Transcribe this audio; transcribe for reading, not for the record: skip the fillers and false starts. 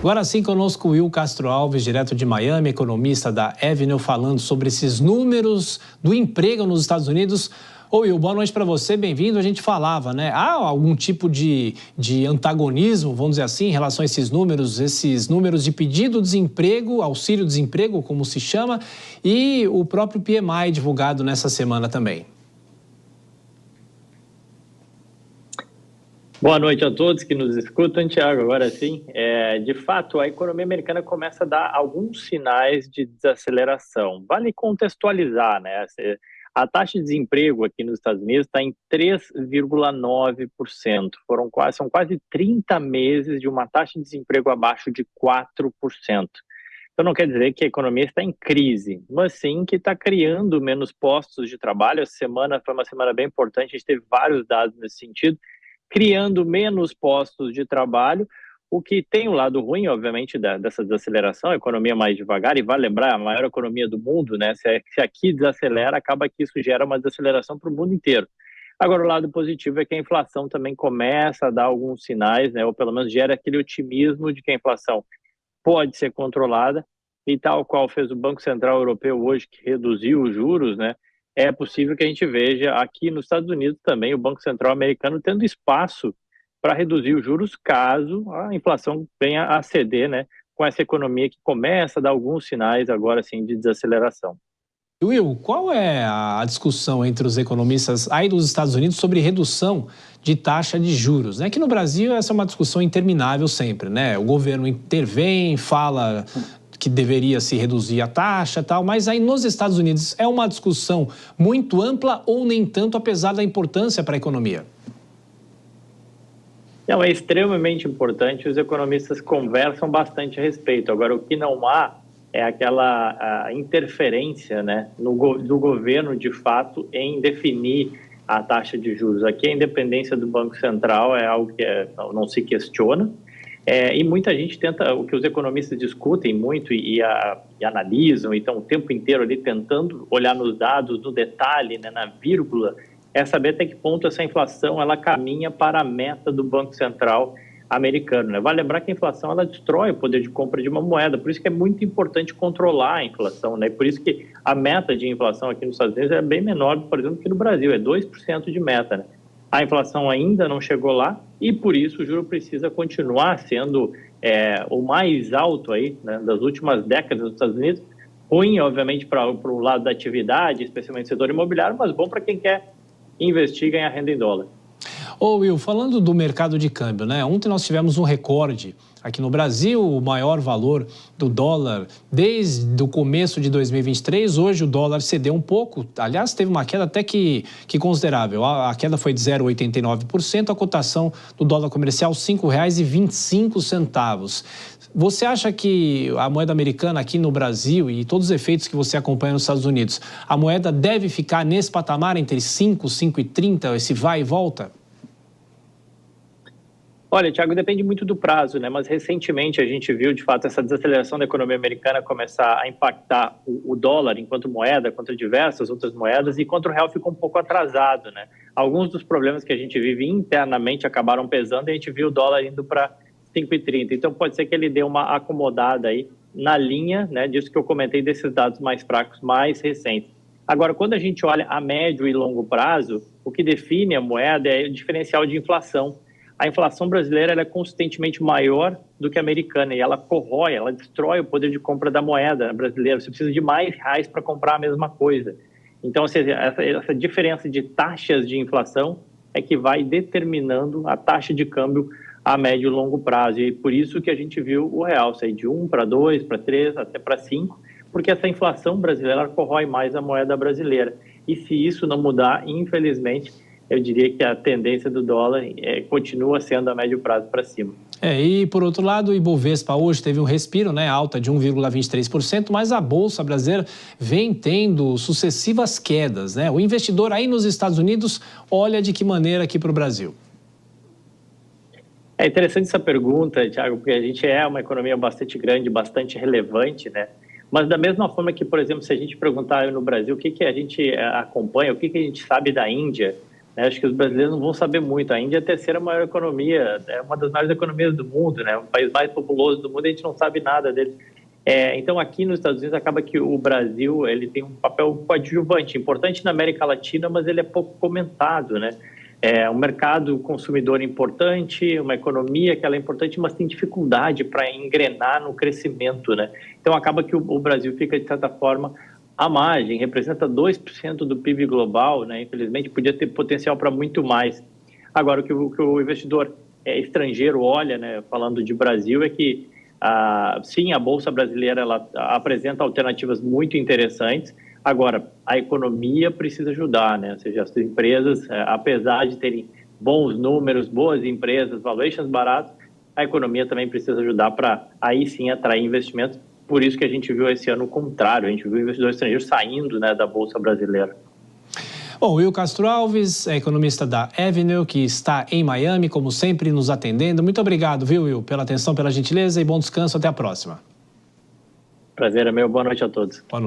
Agora sim, conosco o Will Castro Alves, direto de Miami, economista da Avenue, falando sobre esses números do emprego nos Estados Unidos. Ô Will, boa noite para você, bem-vindo. A gente falava, né? Há algum tipo de antagonismo, vamos dizer assim, em relação a esses números de pedido-desemprego, auxílio-desemprego, como se chama, e o próprio PMI divulgado nessa semana também. Boa noite a todos que nos escutam, Thiago. Agora sim, de fato, a economia americana começa a dar alguns sinais de desaceleração. Vale contextualizar, né? A taxa de desemprego aqui nos Estados Unidos está em 3,9%. São quase 30 meses de uma taxa de desemprego abaixo de 4%. Então não quer dizer que a economia está em crise, mas sim que está criando menos postos de trabalho. Essa semana foi uma semana bem importante, a gente teve vários dados nesse sentido, criando menos postos de trabalho, o que tem um lado ruim, obviamente, dessa desaceleração, a economia mais devagar, e vale lembrar, a maior economia do mundo, né? Se aqui desacelera, acaba que isso gera uma desaceleração para o mundo inteiro. Agora, o lado positivo é que a inflação também começa a dar alguns sinais, né? Ou pelo menos gera aquele otimismo de que a inflação pode ser controlada, e tal qual fez o Banco Central Europeu hoje, que reduziu os juros, né? É possível que a gente veja aqui nos Estados Unidos também o Banco Central americano tendo espaço para reduzir os juros caso a inflação venha a ceder, né? Com essa economia que começa a dar alguns sinais agora sim de desaceleração. Will, qual é a discussão entre os economistas aí dos Estados Unidos sobre redução de taxa de juros? Aqui no Brasil, essa é uma discussão interminável sempre, né? O governo intervém, fala que deveria se reduzir a taxa e tal, mas aí nos Estados Unidos é uma discussão muito ampla ou nem tanto, apesar da importância para a economia? Não, é extremamente importante, os economistas conversam bastante a respeito. Agora, o que não há é aquela interferência, né, do governo, de fato, em definir a taxa de juros. Aqui a independência do Banco Central é algo que não se questiona, e muita gente tenta, o que os economistas discutem muito e analisam, e estão o tempo inteiro ali tentando olhar nos dados, no detalhe, né, na vírgula, é saber até que ponto essa inflação ela caminha para a meta do Banco Central americano, né? Vale lembrar que a inflação ela destrói o poder de compra de uma moeda, por isso que é muito importante controlar a inflação, né? Por isso que a meta de inflação aqui nos Estados Unidos é bem menor, por exemplo, que no Brasil, é 2% de meta, né? A inflação ainda não chegou lá e por isso o juro precisa continuar sendo o mais alto aí, né, das últimas décadas dos Estados Unidos. Ruim, obviamente, para o lado da atividade, especialmente no setor imobiliário, mas bom para quem quer investir e ganhar renda em dólar. Ô Will, falando do mercado de câmbio, né? Ontem nós tivemos um recorde aqui no Brasil, o maior valor do dólar desde o começo de 2023. Hoje o dólar cedeu um pouco, aliás, teve uma queda até que considerável. A queda foi de 0,89%, a cotação do dólar comercial R$ 5,25. Você acha que a moeda americana aqui no Brasil e todos os efeitos que você acompanha nos Estados Unidos, a moeda deve ficar nesse patamar entre 5, 5,30, esse vai e volta? Olha, Thiago, depende muito do prazo, né? Mas recentemente a gente viu, de fato, essa desaceleração da economia americana começar a impactar o dólar enquanto moeda, contra diversas outras moedas, e contra o real ficou um pouco atrasado, né? Alguns dos problemas que a gente vive internamente acabaram pesando e a gente viu o dólar indo para 5,30. Então pode ser que ele dê uma acomodada aí na linha, né, disso que eu comentei, desses dados mais fracos, mais recentes. Agora, quando a gente olha a médio e longo prazo, o que define a moeda é o diferencial de inflação. A inflação brasileira ela é consistentemente maior do que a americana e ela corrói, ela destrói o poder de compra da moeda brasileira. Você precisa de mais reais para comprar a mesma coisa. Então, ou seja, essa diferença de taxas de inflação é que vai determinando a taxa de câmbio a médio e longo prazo. E por isso que a gente viu o real sair de 1 para 2, para 3, até para 5, porque essa inflação brasileira corrói mais a moeda brasileira. E se isso não mudar, infelizmente, eu diria que a tendência do dólar continua sendo a médio prazo para cima. E por outro lado, o Ibovespa hoje teve um respiro, né, alta de 1,23%, mas a Bolsa brasileira vem tendo sucessivas quedas, né? O investidor aí nos Estados Unidos olha de que maneira aqui para o Brasil? É interessante essa pergunta, Thiago, porque a gente é uma economia bastante grande, bastante relevante, né? Mas da mesma forma que, por exemplo, se a gente perguntar no Brasil o que a gente acompanha, o que a gente sabe da Índia, né? Acho que os brasileiros não vão saber muito. A Índia é a terceira maior economia, é uma das maiores economias do mundo, né? O país mais populoso do mundo, a gente não sabe nada dele. Então, aqui nos Estados Unidos, acaba que o Brasil ele tem um papel coadjuvante, importante na América Latina, mas ele é pouco comentado, né? É um mercado consumidor importante, uma economia que ela é importante, mas tem dificuldade para engrenar no crescimento, né? Então, acaba que o Brasil fica, de certa forma, à margem, representa 2% do PIB global, né? Infelizmente, podia ter potencial para muito mais. Agora, o que o investidor estrangeiro olha, né, falando de Brasil, é que sim, a Bolsa Brasileira ela apresenta alternativas muito interessantes. Agora, a economia precisa ajudar, né? Ou seja, as empresas, apesar de terem bons números, boas empresas, valuations baratos, a economia também precisa ajudar para aí sim atrair investimentos. Por isso que a gente viu esse ano o contrário, a gente viu investidores estrangeiros saindo, né, da Bolsa Brasileira. Bom, Will Castro Alves, economista da Avenue, que está em Miami, como sempre, nos atendendo. Muito obrigado, viu, Will, pela atenção, pela gentileza e bom descanso. Até a próxima. Prazer é meu. Boa noite a todos. Boa noite.